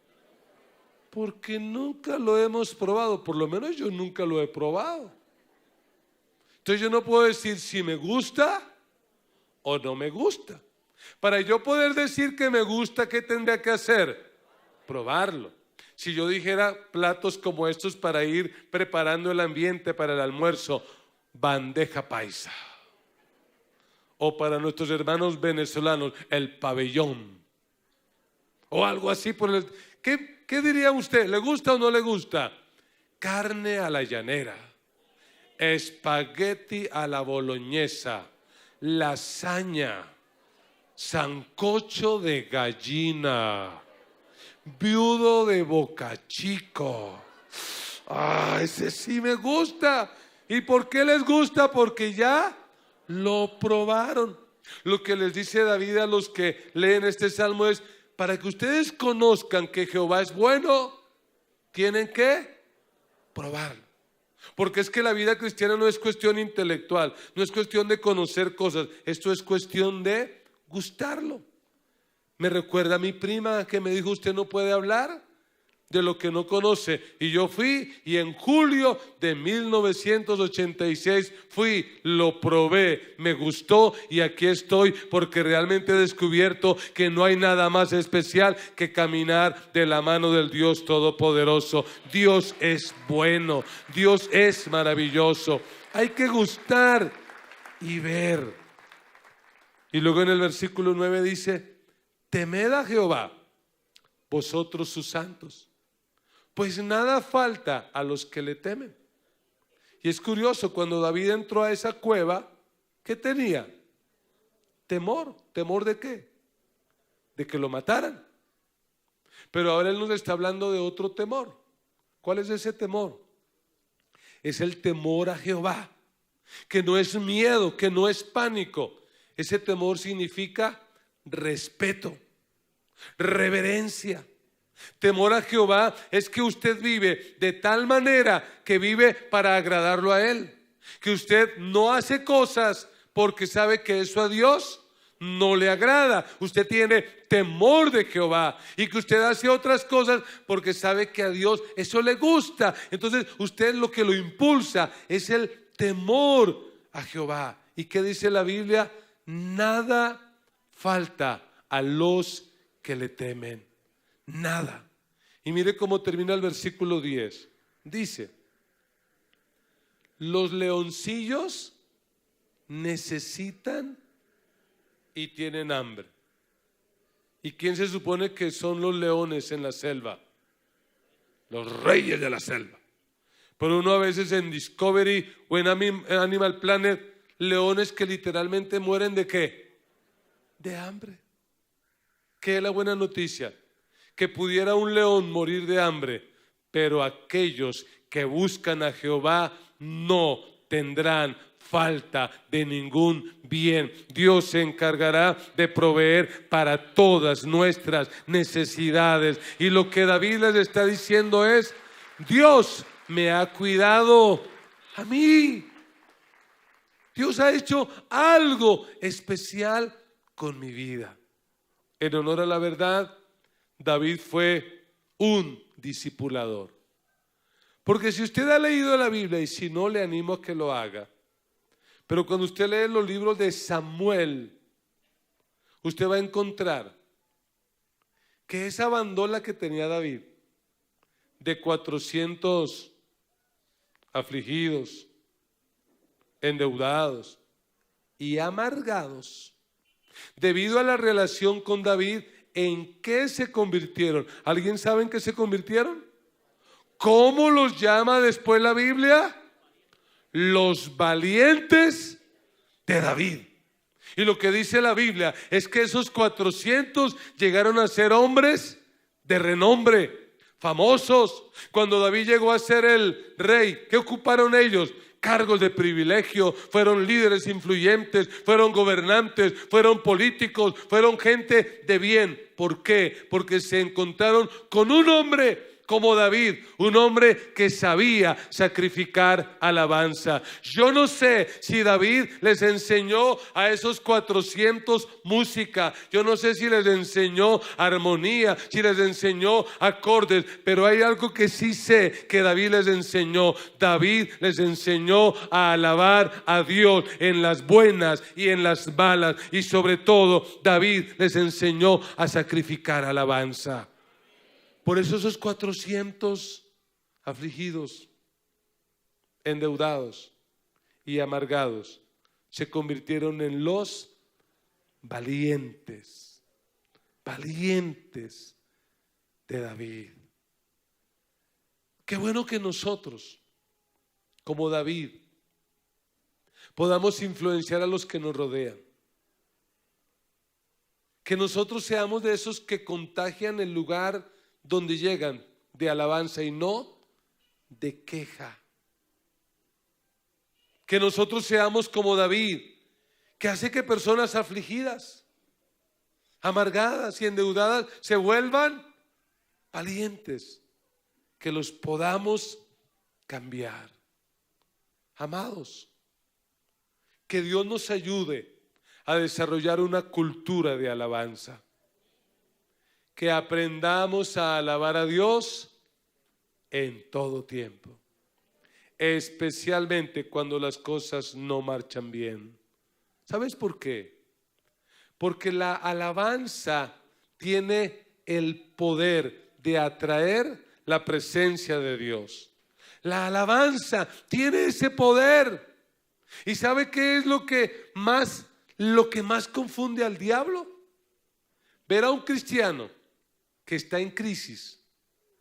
Porque nunca lo hemos probado. Por lo menos yo nunca lo he probado. Entonces yo no puedo decir si me gusta o no me gusta. Para yo poder decir que me gusta, ¿qué tendría que hacer? Probarlo. Si yo dijera platos como estos para ir preparando el ambiente para el almuerzo, bandeja paisa, o para nuestros hermanos venezolanos, el pabellón, o algo así por el... ¿Qué diría usted? ¿Le gusta o no le gusta? Carne a la llanera, espagueti a la boloñesa, lasaña, sancocho de gallina, viudo de Boca Chico. Ese sí me gusta. ¿Y por qué les gusta? Porque ya lo probaron. Lo que les dice David a los que leen este salmo es: para que ustedes conozcan que Jehová es bueno, tienen que probarlo. Porque es que la vida cristiana no es cuestión intelectual, no es cuestión de conocer cosas, esto es cuestión de gustarlo. Me recuerda a mi prima que me dijo: usted no puede hablar de lo que no conoce. Y yo fui, y en julio de 1986 fui, lo probé, me gustó, y aquí estoy, porque realmente he descubierto que no hay nada más especial que caminar de la mano del Dios Todopoderoso. Dios es bueno, Dios es maravilloso. Hay que gustar y ver. Y luego en el versículo 9 dice: temed a Jehová, vosotros sus santos, pues nada falta a los que le temen. Y es curioso, cuando David entró a esa cueva, ¿qué tenía? Temor. ¿Temor de qué? De que lo mataran. Pero ahora él nos está hablando de otro temor. ¿Cuál es ese temor? Es el temor a Jehová, que no es miedo, que no es pánico. Ese temor significa respeto, reverencia. Temor a Jehová es que usted vive de tal manera que vive para agradarlo a Él, que usted no hace cosas porque sabe que eso a Dios no le agrada. Usted tiene temor de Jehová, y que usted hace otras cosas porque sabe que a Dios eso le gusta. Entonces usted, lo que lo impulsa es el temor a Jehová. ¿Y qué dice la Biblia? Nada falta a los que le temen. Nada. Y mire cómo termina el versículo 10. Dice: los leoncillos necesitan y tienen hambre. ¿Y quién se supone que son los leones en la selva? Los reyes de la selva. Pero uno a veces en Discovery o en Animal Planet, leones que literalmente mueren ¿de qué? De hambre. ¿Qué es la buena noticia? Que pudiera un león morir de hambre, pero aquellos que buscan a Jehová no tendrán falta de ningún bien. Dios se encargará de proveer para todas nuestras necesidades. Y lo que David les está diciendo es: Dios me ha cuidado a mí. Dios ha hecho algo especial con mi vida. En honor a la verdad, David fue un discipulador. Porque si usted ha leído la Biblia, y si no, le animo a que lo haga, pero cuando usted lee los libros de Samuel, usted va a encontrar que esa bandola que tenía David, de 400 afligidos, endeudados y amargados, debido a la relación con David, ¿en qué se convirtieron? ¿Alguien sabe en qué se convirtieron? ¿Cómo los llama después la Biblia? Los valientes de David. Y lo que dice la Biblia es que esos 400 llegaron a ser hombres de renombre, famosos. Cuando David llegó a ser el rey, ¿qué ocuparon ellos? Cargos de privilegio, fueron líderes influyentes, fueron gobernantes, fueron políticos, fueron gente de bien. ¿Por qué? Porque se encontraron con un hombre como David, un hombre que sabía sacrificar alabanza. Yo no sé si David les enseñó a esos 400 música, yo no sé si les enseñó armonía, si les enseñó acordes, pero hay algo que sí sé que David les enseñó. David les enseñó a alabar a Dios en las buenas y en las malas, y sobre todo David les enseñó a sacrificar alabanza. Por eso esos 400 afligidos, endeudados y amargados se convirtieron en los valientes, valientes de David. Qué bueno que nosotros, como David, podamos influenciar a los que nos rodean. Que nosotros seamos de esos que contagian el lugar donde llegan de alabanza y no de queja. Que nosotros seamos como David, que hace que personas afligidas, amargadas y endeudadas se vuelvan valientes. Que los podamos cambiar. Amados, que Dios nos ayude a desarrollar una cultura de alabanza. Que aprendamos a alabar a Dios en todo tiempo, especialmente cuando las cosas no marchan bien. ¿Sabes por qué? Porque la alabanza tiene el poder de atraer la presencia de Dios. La alabanza tiene ese poder. ¿Y sabe qué es lo que más confunde al diablo? Ver a un cristiano que está en crisis,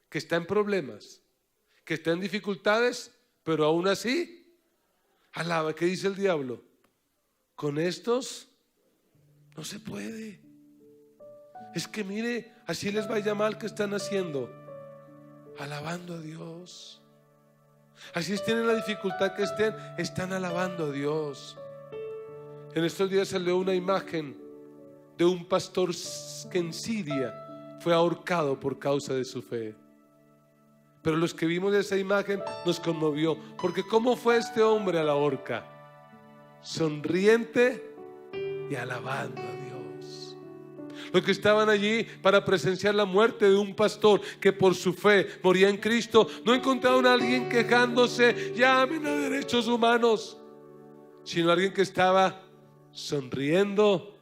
que está en problemas, que está en dificultades, pero aún así alaba. ¿Qué dice el diablo? Con estos no se puede. Es que mire, así les vaya mal, que están haciendo, alabando a Dios. Así tienen la dificultad que están alabando a Dios. En estos días salió una imagen de un pastor que en Siria fue ahorcado por causa de su fe. Pero los que vimos esa imagen nos conmovió, porque ¿cómo fue este hombre a la horca? Sonriente y alabando a Dios. Los que estaban allí para presenciar la muerte de un pastor que por su fe moría en Cristo, no encontraron a alguien quejándose, llamen a derechos humanos, sino a alguien que estaba sonriendo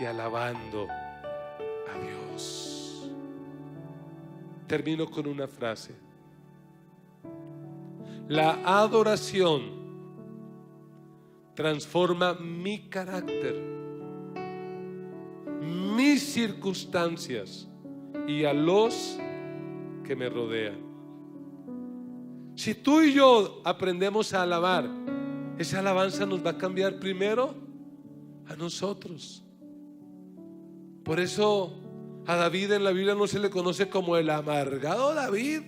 y alabando a Dios. Termino con una frase. La adoración transforma mi carácter, mis circunstancias y a los que me rodean. Si tú y yo aprendemos a alabar, esa alabanza nos va a cambiar primero a nosotros. Por eso a David en la Biblia no se le conoce como el amargado David,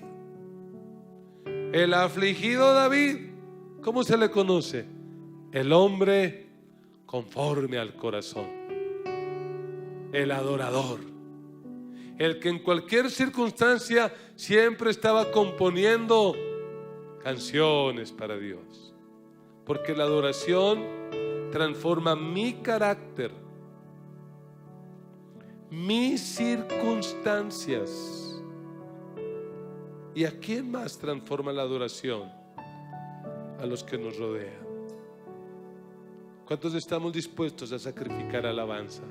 el afligido David. ¿Cómo se le conoce? El hombre conforme al corazón. El adorador, el que en cualquier circunstancia siempre estaba componiendo canciones para Dios. Porque la adoración transforma mi carácter, mis circunstancias. ¿Y a quién más transforma la adoración? A los que nos rodean. ¿Cuántos estamos dispuestos a sacrificar alabanza?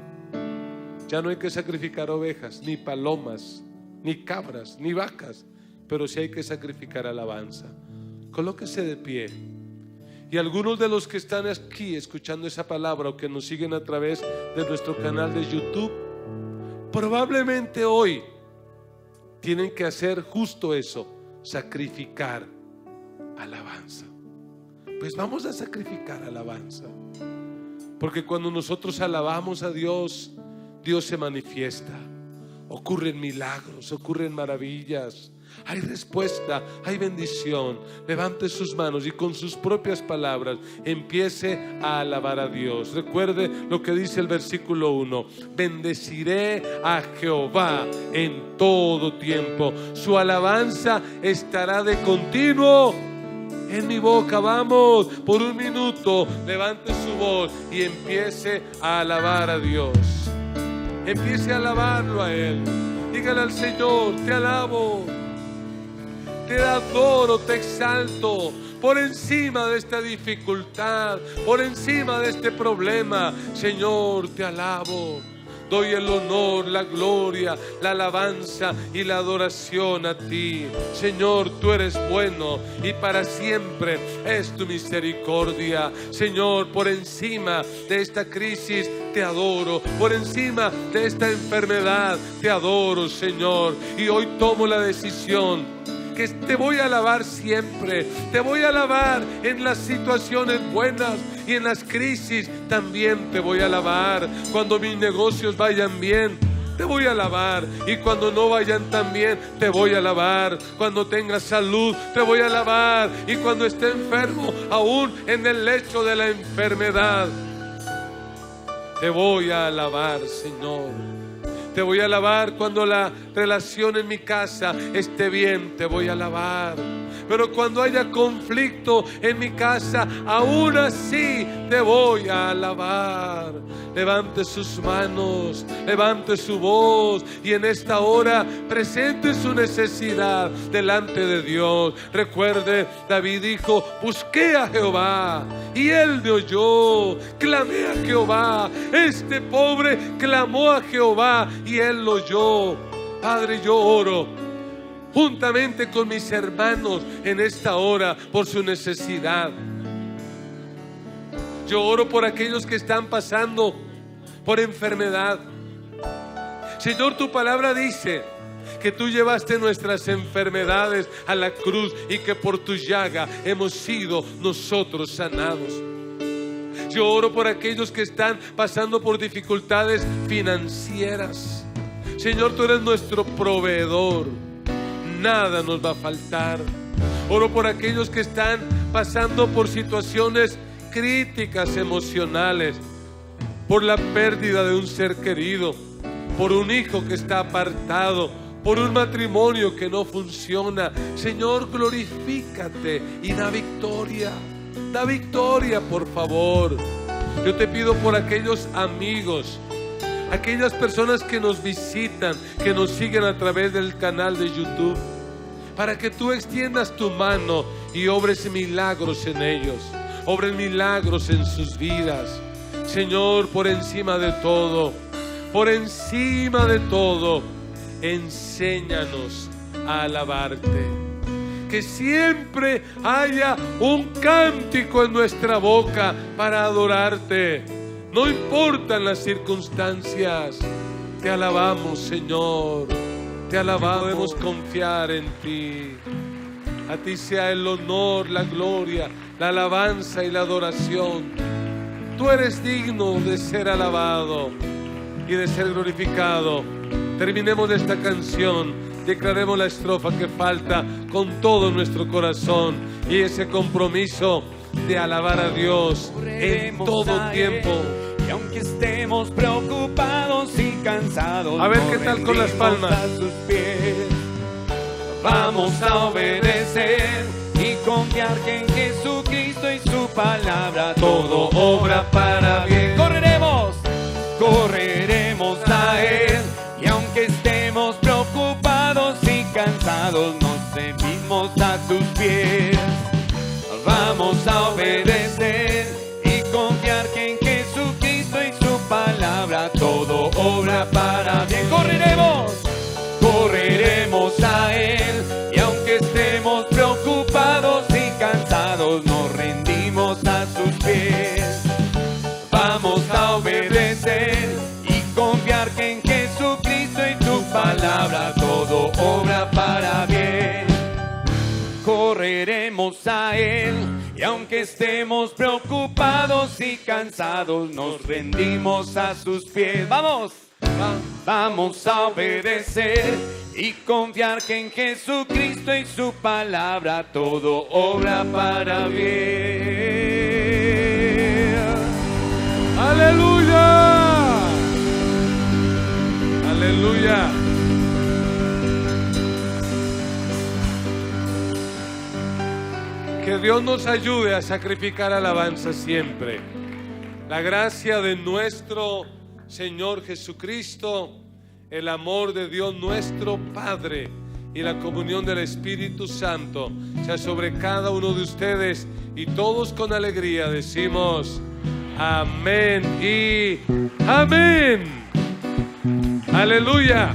Ya no hay que sacrificar ovejas, ni palomas, ni cabras, ni vacas, pero sí hay que sacrificar alabanza. Colóquese de pie. Y algunos de los que están aquí escuchando esa palabra o que nos siguen a través de nuestro canal de YouTube, probablemente hoy tienen que hacer justo eso, sacrificar alabanza. Pues vamos a sacrificar alabanza, porque cuando nosotros alabamos a Dios, Dios se manifiesta, ocurren milagros, ocurren maravillas, hay respuesta, hay bendición. Levante sus manos y con sus propias palabras empiece a alabar a Dios. Recuerde lo que dice el versículo 1: bendeciré a Jehová en todo tiempo, su alabanza estará de continuo en mi boca. Vamos, por un minuto, levante su voz y empiece a alabar a Dios. Empiece a alabarlo a Él. Dígale al Señor: te alabo, te adoro, te exalto, por encima de esta dificultad, por encima de este problema. Señor, te alabo. Doy el honor, la gloria, la alabanza y la adoración a ti. Señor, tú eres bueno y para siempre es tu misericordia. Señor, por encima de esta crisis te adoro, por encima de esta enfermedad te adoro, Señor. Y hoy tomo la decisión que te voy a alabar siempre. Te voy a alabar en las situaciones buenas y en las crisis también te voy a alabar. Cuando mis negocios vayan bien, te voy a alabar, y cuando no vayan tan bien, te voy a alabar. Cuando tengas salud, te voy a alabar, y cuando esté enfermo, aún en el lecho de la enfermedad, te voy a alabar, Señor. Te voy a alabar cuando la relación en mi casa esté bien, te voy a alabar. Pero cuando haya conflicto en mi casa, aún así te voy a alabar. Levante sus manos, levante su voz y en esta hora presente su necesidad delante de Dios. Recuerde, David dijo: busqué a Jehová y Él me oyó. Clamé a Jehová. Este pobre clamó a Jehová y Él lo oyó. Padre, yo oro juntamente con mis hermanos en esta hora por su necesidad. Yo oro por aquellos que están pasando por enfermedad. Señor, tu palabra dice que tú llevaste nuestras enfermedades a la cruz y que por tu llaga hemos sido nosotros sanados. Yo oro por aquellos que están pasando por dificultades financieras. Señor, tú eres nuestro proveedor. Nada nos va a faltar. Oro por aquellos que están pasando por situaciones críticas emocionales, por la pérdida de un ser querido, por un hijo que está apartado, por un matrimonio que no funciona. Señor, glorifícate y da victoria. Da victoria, por favor. Yo te pido por aquellos amigos, aquellas personas que nos visitan, que nos siguen a través del canal de YouTube, para que tú extiendas tu mano y obres milagros en ellos, obres milagros en sus vidas. Señor, por encima de todo, enséñanos a alabarte. Que siempre haya un cántico en nuestra boca para adorarte. No importan las circunstancias. Te alabamos, Señor. Te alabamos. Podemos confiar en ti. A ti sea el honor, la gloria, la alabanza y la adoración. Tú eres digno de ser alabado y de ser glorificado. Terminemos esta canción. Declaremos la estrofa que falta con todo nuestro corazón y ese compromiso de alabar a Dios en todo tiempo.
Y aunque estemos preocupados y cansados,
a ver qué tal con las palmas.
A sus pies. Vamos a obedecer y confiar que en Jesucristo y su palabra todo obra para bien. Correremos a Él y aunque estemos preocupados y cansados, nos rendimos a sus pies. Vamos a obedecer y confiar que en Jesucristo y su palabra todo obra para bien. Correremos a Él y aunque estemos preocupados y cansados, nos rendimos a sus pies. Vamos a obedecer y confiar que en Jesucristo y tu palabra todo obra para bien. Correremos a Él y aunque estemos preocupados y cansados, nos rendimos a sus pies. Vamos a obedecer y confiar que en Jesucristo y su palabra todo obra para bien.
¡Aleluya! ¡Aleluya! Que Dios nos ayude a sacrificar alabanza siempre. La gracia de nuestro Señor Jesucristo, el amor de Dios nuestro Padre y la comunión del Espíritu Santo sea sobre cada uno de ustedes, y todos con alegría decimos amén y amén. Aleluya.